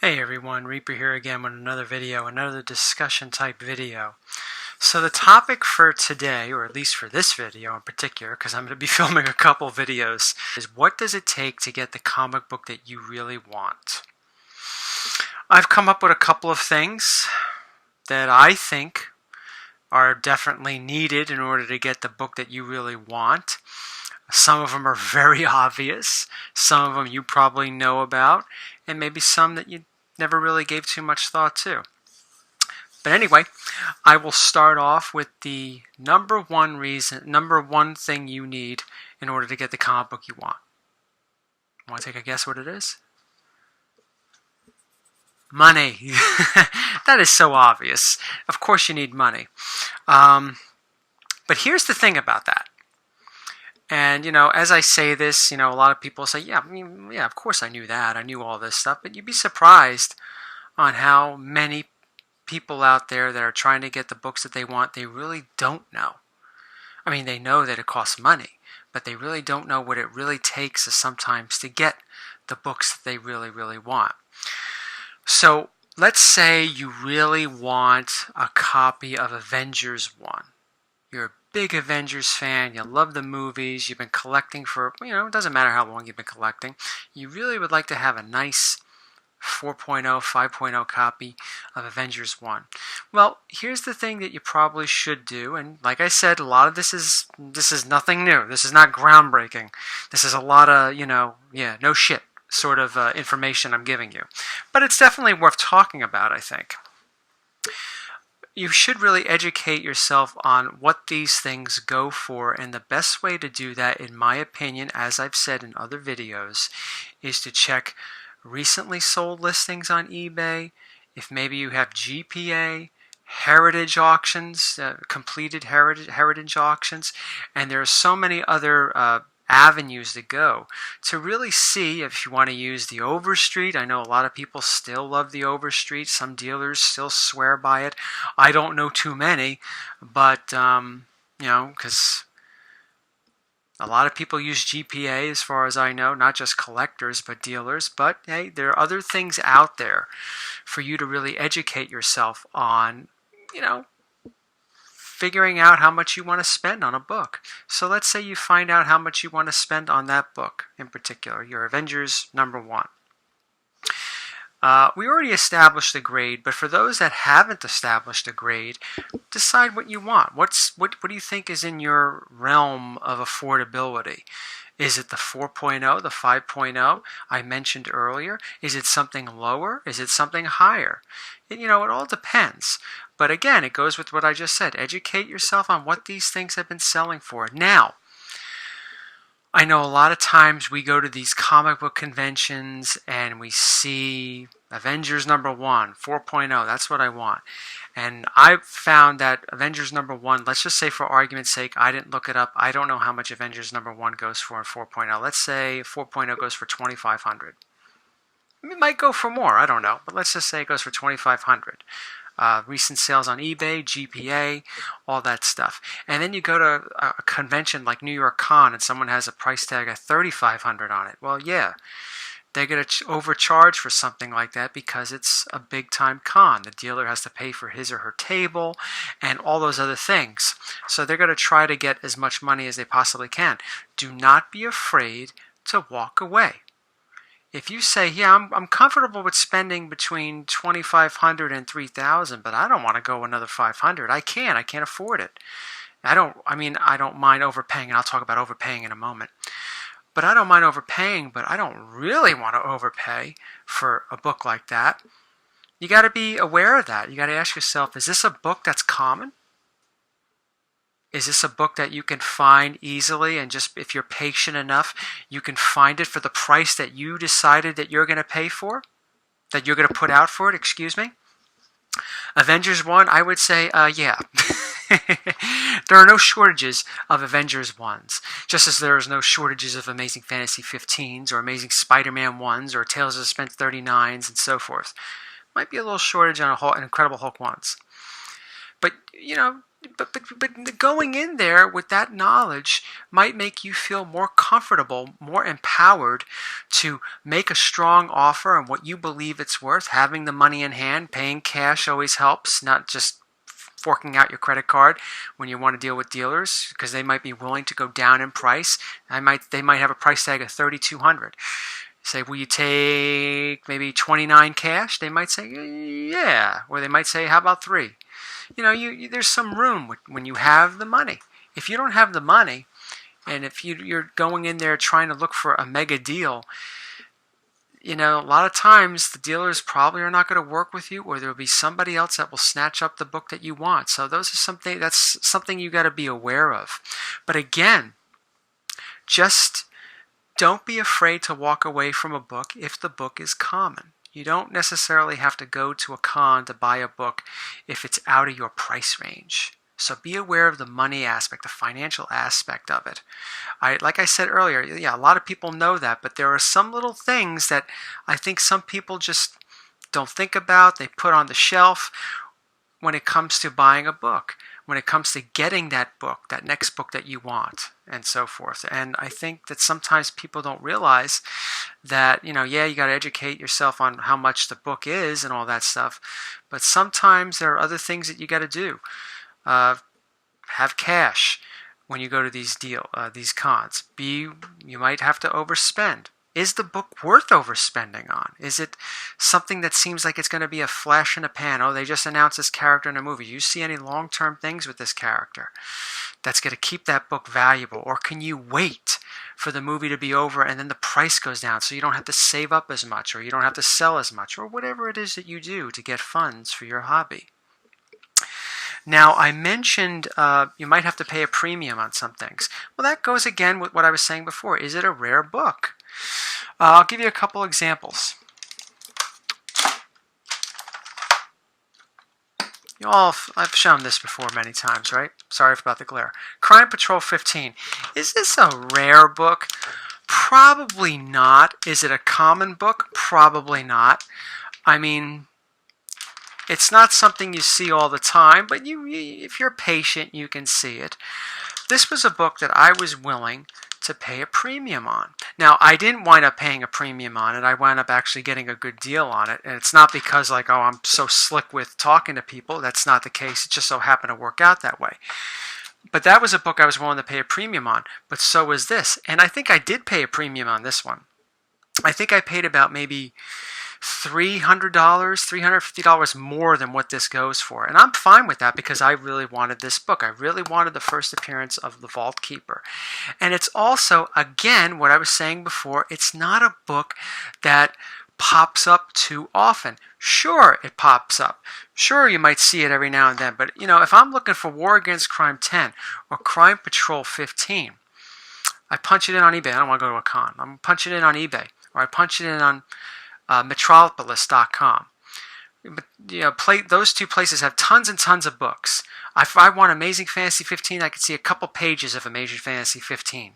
Hey everyone, Reaper here again with another video, another discussion type video. So the topic for today, or at least for this video in particular, because I'm going to be filming a couple videos, is what does it take to get the comic book that you really want? I've come up with a couple of things that I think are definitely needed in order to get the book that you really want. Some of them are very obvious, some of them you probably know about, and maybe some that you never really gave too much thought to. But anyway, I will start off with the number one thing you need in order to get the comic book you want. Want to take a guess what it is? Money. That is so obvious. Of course you need money. But here's the thing about that. And, as I say this, a lot of people say, yeah, of course I knew that. I knew all this stuff. But you'd be surprised on how many people out there that are trying to get the books that they want, they really don't know. I mean, they know that it costs money, but they really don't know what it really takes sometimes to get the books that they really, really want. So let's say you really want a copy of Avengers 1. You're a big Avengers fan, you love the movies, you've been collecting for, it doesn't matter how long you've been collecting. You really would like to have a nice 4.0, 5.0 copy of Avengers 1. Well, here's the thing that you probably should do, and like I said, a lot of this is nothing new. This is not groundbreaking. This is a lot of, no shit sort of information I'm giving you. But it's definitely worth talking about, I think. You should really educate yourself on what these things go for, and the best way to do that, in my opinion, as I've said in other videos, is to check recently sold listings on eBay. If maybe you have GPA, heritage auctions, completed heritage auctions, and there are so many other avenues to go to really see if you want to use the Overstreet. I know a lot of people still love the Overstreet. Some dealers still swear by it. I don't know too many, but because a lot of people use GPA as far as I know, not just collectors but dealers. But hey, there are other things out there for you to really educate yourself on, figuring out how much you want to spend on a book. So let's say you find out how much you want to spend on that book in particular, your Avengers #1. We already established the grade, but for those that haven't established a grade, decide what you want. What do you think is in your realm of affordability? Is it the 4.0, the 5.0 I mentioned earlier? Is it something lower? Is it something higher? And, it all depends. But again, it goes with what I just said. Educate yourself on what these things have been selling for. Now, I know a lot of times we go to these comic book conventions and we see Avengers #1, 4.0, that's what I want. And I've found that Avengers #1, let's just say for argument's sake, I didn't look it up. I don't know how much Avengers #1 goes for in 4.0. Let's say 4.0 goes for $2,500. It might go for more, I don't know. But let's just say it goes for $2,500. Recent sales on eBay, GPA, all that stuff. And then you go to a convention like New York Con and someone has a price tag of $3,500 on it. Well, yeah, they're going to overcharge for something like that because it's a big time con. The dealer has to pay for his or her table and all those other things. So they're going to try to get as much money as they possibly can. Do not be afraid to walk away. If you say, yeah, I'm comfortable with spending between $2,500 and $3,000, but I don't want to go another $500. I can't afford it. I don't mind overpaying, and I'll talk about overpaying in a moment. But I don't mind overpaying, but I don't really want to overpay for a book like that. You got to be aware of that. You got to ask yourself, is this a book that's common? Is this a book that you can find easily, and just if you're patient enough, you can find it for the price that you decided that you're going to pay for? That you're going to put out for it, excuse me? Avengers 1, I would say, yeah. There are no shortages of Avengers 1s, just as there is no shortages of Amazing Fantasy 15s or Amazing Spider-Man 1s or Tales of Suspense 39s and so forth. Might be a little shortage on Incredible Hulk 1s. But, But going in there with that knowledge might make you feel more comfortable, more empowered to make a strong offer on what you believe it's worth. Having the money in hand, paying cash always helps, not just forking out your credit card when you want to deal with dealers, because they might be willing to go down in price. They might have a price tag of $3,200. Say, will you take maybe 29 cash? They might say, yeah. Or they might say, how about 3? There's some room when you have the money. If you don't have the money, and if you're going in there trying to look for a mega deal, a lot of times the dealers probably are not going to work with you, or there will be somebody else that will snatch up the book that you want. So that's something you got to be aware of. But again, just don't be afraid to walk away from a book if the book is common. You don't necessarily have to go to a con to buy a book if it's out of your price range. So be aware of the money aspect, the financial aspect of it. Like I said earlier, a lot of people know that, but there are some little things that I think some people just don't think about. They put on the shelf when it comes to buying a book, when it comes to getting that book, that next book that you want, and so forth. And I think that sometimes people don't realize that, you got to educate yourself on how much the book is and all that stuff. But sometimes there are other things that you got to do. Have cash when you go to these cons. You might have to overspend. Is the book worth overspending on? Is it something that seems like it's going to be a flash in the pan? Oh, they just announced this character in a movie. Do you see any long-term things with this character that's going to keep that book valuable? Or can you wait for the movie to be over and then the price goes down so you don't have to save up as much, or you don't have to sell as much, or whatever it is that you do to get funds for your hobby? Now, I mentioned you might have to pay a premium on some things. Well, that goes again with what I was saying before. Is it a rare book? I'll give you a couple examples. I've shown this before many times, right? Sorry about the glare. Crime Patrol 15. Is this a rare book? Probably not. Is it a common book? Probably not. I mean, it's not something you see all the time, but if you're patient, you can see it. This was a book that I was willing to pay a premium on. Now, I didn't wind up paying a premium on it. I wound up actually getting a good deal on it. And it's not because I'm so slick with talking to people. That's not the case. It just so happened to work out that way. But that was a book I was willing to pay a premium on. But so was this. And I think I did pay a premium on this one. I think I paid about maybe $300, $350 more than what this goes for. And I'm fine with that because I really wanted this book. I really wanted the first appearance of the Vault Keeper. And it's also, again, what I was saying before, it's not a book that pops up too often. Sure, it pops up. Sure, you might see it every now and then. But, if I'm looking for War Against Crime 10 or Crime Patrol 15, I punch it in on eBay. I don't want to go to a con. I'm punching it in on eBay. Or I punch it in on Metropolis.com. But those two places have tons and tons of books. If I want Amazing Fantasy 15, I could see a couple pages of Amazing Fantasy 15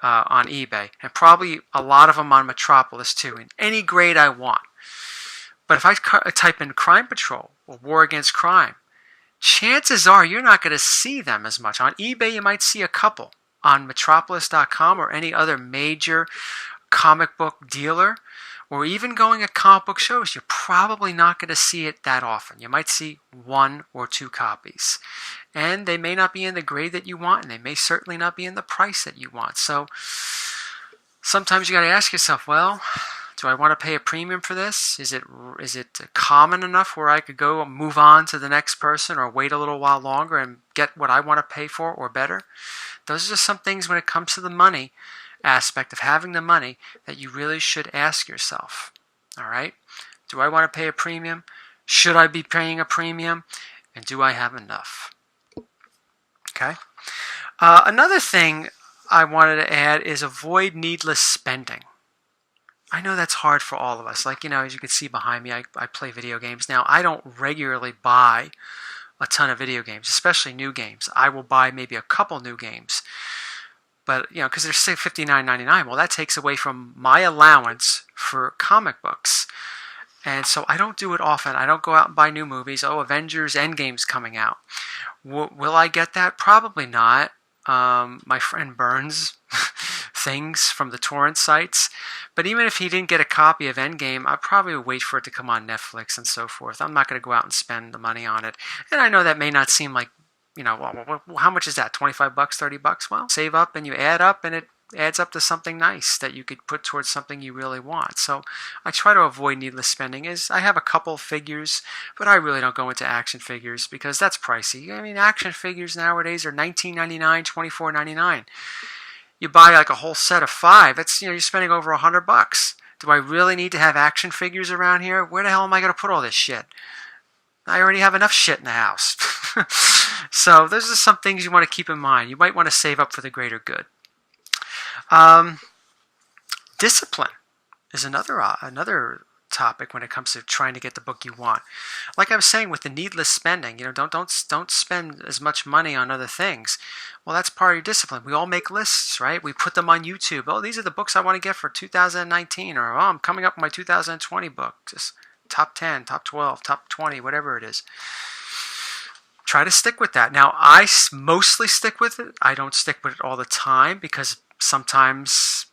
on eBay, and probably a lot of them on Metropolis too, in any grade I want. But if I type in Crime Patrol or War Against Crime, chances are you're not going to see them as much. On eBay, you might see a couple. On Metropolis.com or any other major comic book dealer, or even going at comic book shows, you're probably not going to see it that often. You might see 1 or 2 copies. And they may not be in the grade that you want, and they may certainly not be in the price that you want. So sometimes you got to ask yourself, well, do I want to pay a premium for this? Is it common enough where I could go and move on to the next person, or wait a little while longer and get what I want to pay for or better? Those are just some things when it comes to the money aspect of having the money that you really should ask yourself. All right? Do I want to pay a premium? Should I be paying a premium? And do I have enough? Okay? Another thing I wanted to add is avoid needless spending. I know that's hard for all of us. Like, as you can see behind me, I play video games. Now, I don't regularly buy a ton of video games, especially new games. I will buy maybe a couple new games. But, because they're $59.99, well, that takes away from my allowance for comic books. And so I don't do it often. I don't go out and buy new movies. Oh, Avengers Endgame's coming out. Will I get that? Probably not. My friend burns things from the torrent sites. But even if he didn't get a copy of Endgame, I'd probably wait for it to come on Netflix and so forth. I'm not going to go out and spend the money on it. And I know that may not seem like, well, how much is that? 25 bucks, 30 bucks? Well, save up and you add up and it adds up to something nice that you could put towards something you really want. So I try to avoid needless spending. I have a couple figures, but I really don't go into action figures because that's pricey. I mean, action figures nowadays are $19.99, $24.99. You buy like a whole set of 5. It's you're spending over $100. Do I really need to have action figures around here? Where the hell am I going to put all this shit? I already have enough shit in the house. So those are some things you want to keep in mind. You might want to save up for the greater good. Discipline is another topic when it comes to trying to get the book you want. Like I was saying with the needless spending, don't spend as much money on other things. Well, that's part of your discipline. We all make lists, right? We put them on YouTube. Oh, these are the books I want to get for 2019, or I'm coming up with my 2020 book. Just top 10, top 12, top 20, whatever it is. Try to stick with that. Now, I mostly stick with it. I don't stick with it all the time because sometimes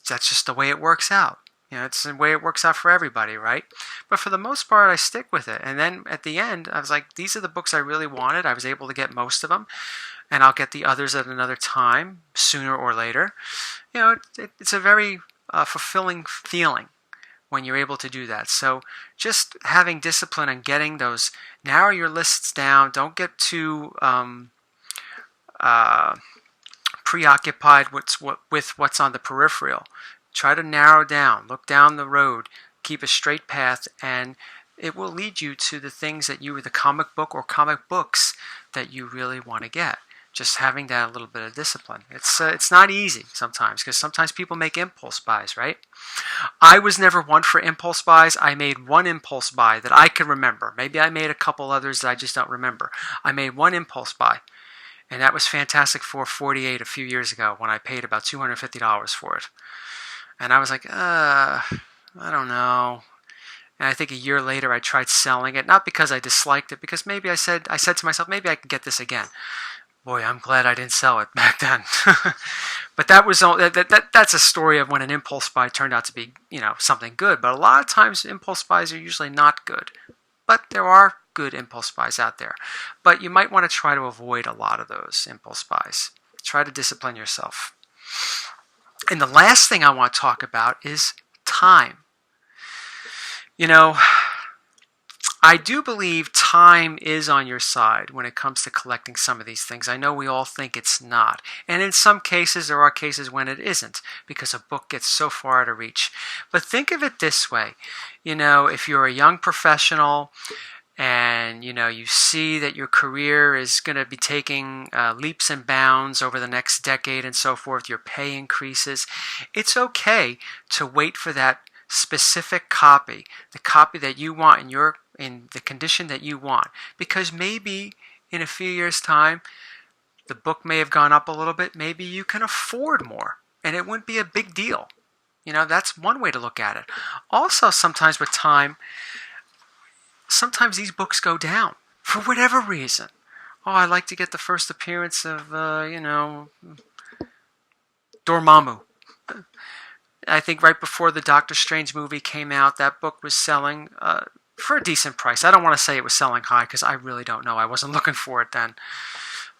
that's just the way it works out. It's the way it works out for everybody, right? But for the most part, I stick with it. And then at the end, I was like, these are the books I really wanted. I was able to get most of them. And I'll get the others at another time, sooner or later. It's a very fulfilling feeling when you're able to do that. So just having discipline and getting those, narrow your lists down. Don't get too preoccupied with what's on the peripheral. Try to narrow down, look down the road, keep a straight path, and it will lead you to the things that the comic book or comic books that you really want to get. Just having that a little bit of discipline. It's not easy sometimes because sometimes people make impulse buys, right? I was never one for impulse buys. I made one impulse buy that I can remember. Maybe I made a couple others that I just don't remember. I made one impulse buy. And that was Fantastic Four 48 a few years ago when I paid about $250 for it. And I was like, I don't know. And I think a year later I tried selling it, not because I disliked it, because maybe I said to myself, maybe I could get this again. Boy, I'm glad I didn't sell it back then. But that's a story of when an impulse buy turned out to be, something good. But a lot of times impulse buys are usually not good. But there are good impulse buys out there. But you might want to try to avoid a lot of those impulse buys. Try to discipline yourself. And the last thing I want to talk about is time. I do believe time is on your side when it comes to collecting some of these things. I know we all think it's not. And in some cases, there are cases when it isn't because a book gets so far out of reach. But think of it this way. If you're a young professional and, you see that your career is going to be taking leaps and bounds over the next decade and so forth, your pay increases, it's okay to wait for that specific copy, the copy that you want in the condition that you want. Because maybe in a few years' time, the book may have gone up a little bit. Maybe you can afford more, and it wouldn't be a big deal. That's one way to look at it. Also, sometimes with time, sometimes these books go down for whatever reason. Oh, I'd like to get the first appearance of, Dormammu. I think right before the Doctor Strange movie came out, that book was selling for a decent price. I don't want to say it was selling high because I really don't know. I wasn't looking for it then.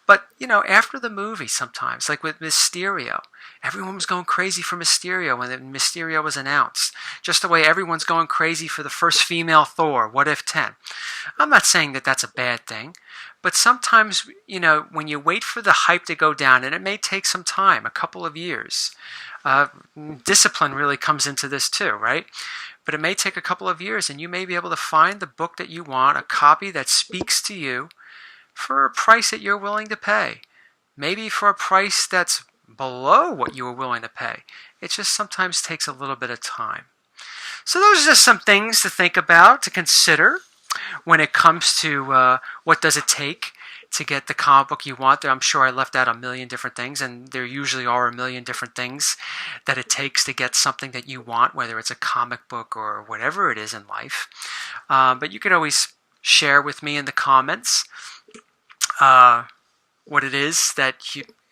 But, after the movie sometimes, like with Mysterio, everyone was going crazy for Mysterio when Mysterio was announced. Just the way everyone's going crazy for the first female Thor, What If 10. I'm not saying that that's a bad thing. But sometimes, when you wait for the hype to go down, and it may take some time, a couple of years, discipline really comes into this too, right? But it may take a couple of years, and you may be able to find the book that you want, a copy that speaks to you, for a price that you're willing to pay. Maybe for a price that's below what you were willing to pay. It just sometimes takes a little bit of time. So those are just some things to think about, to consider when it comes to what does it take to get the comic book you want. I'm sure I left out a million different things, and there usually are a million different things that it takes to get something that you want, whether it's a comic book or whatever it is in life. But you can always share with me in the comments what it is that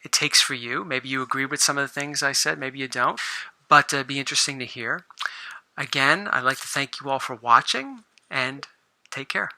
it takes for you. Maybe you agree with some of the things I said, maybe you don't, but it'd be interesting to hear. Again, I'd like to thank you all for watching, and take care.